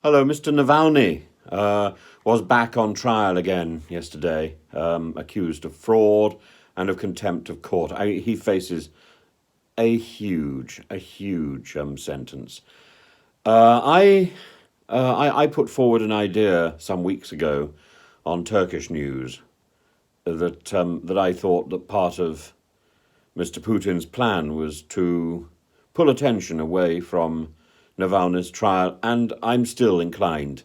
Hello, Mr. Navalny was back on trial again yesterday, accused of fraud and of contempt of court. He faces a huge sentence. I put forward an idea some weeks ago on Turkish news that I thought that part of Mr. Putin's plan was to pull attention away from Navalny's trial, and I'm still inclined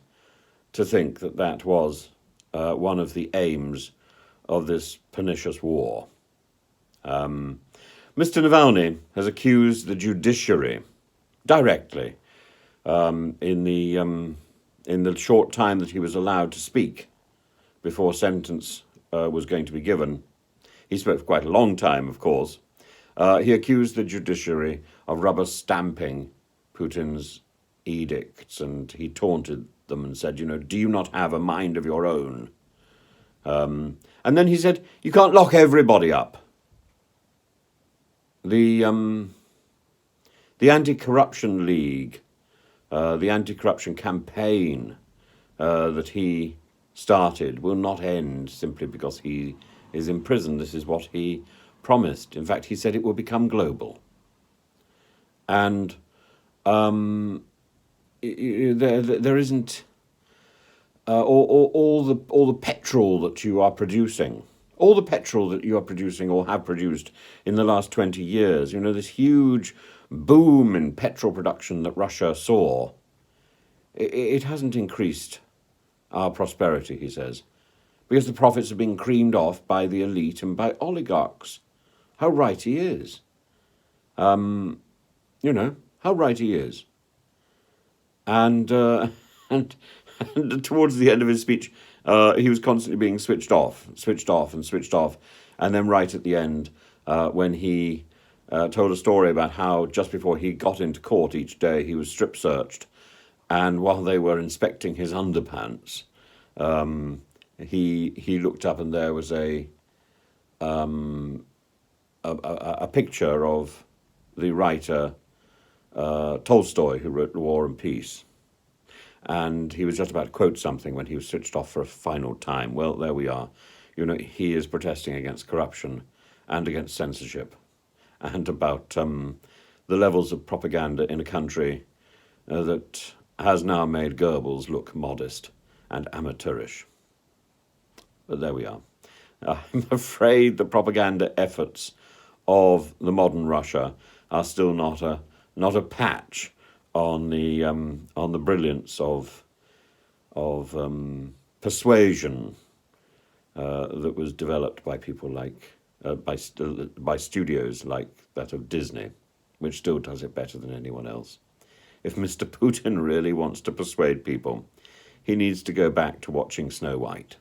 to think that that was one of the aims of this pernicious war. Mr. Navalny has accused the judiciary directly in the short time that he was allowed to speak before sentence was going to be given. He spoke for quite a long time, of course. He accused the judiciary of rubber stamping Putin's edicts, and he taunted them and said, do you not have a mind of your own? And then he said, you can't lock everybody up. The Anti-Corruption League, the anti-corruption campaign that he started will not end simply because he is in prison. This is what he promised. In fact, he said it will become global. And there isn't all the petrol that you are producing, all the petrol that you are producing or have produced in the last 20 years. This huge boom in petrol production that Russia saw, it hasn't increased our prosperity, he says, because the profits are being creamed off by the elite and by oligarchs. How right he is. How right he is. And and towards the end of his speech, he was constantly being switched off. And then right at the end, when he told a story about how just before he got into court each day, he was strip searched. And while they were inspecting his underpants, he looked up and there was a picture of the writer Tolstoy, who wrote War and Peace. And he was just about to quote something when he was switched off for a final time. Well, there we are. He is protesting against corruption and against censorship and about the levels of propaganda in a country that has now made Goebbels look modest and amateurish. But there we are. I'm afraid the propaganda efforts of the modern Russia are still not a patch on the brilliance of persuasion that was developed by people like by studios like that of Disney, which still does it better than anyone else. If Mr. Putin really wants to persuade people, he needs to go back to watching Snow White.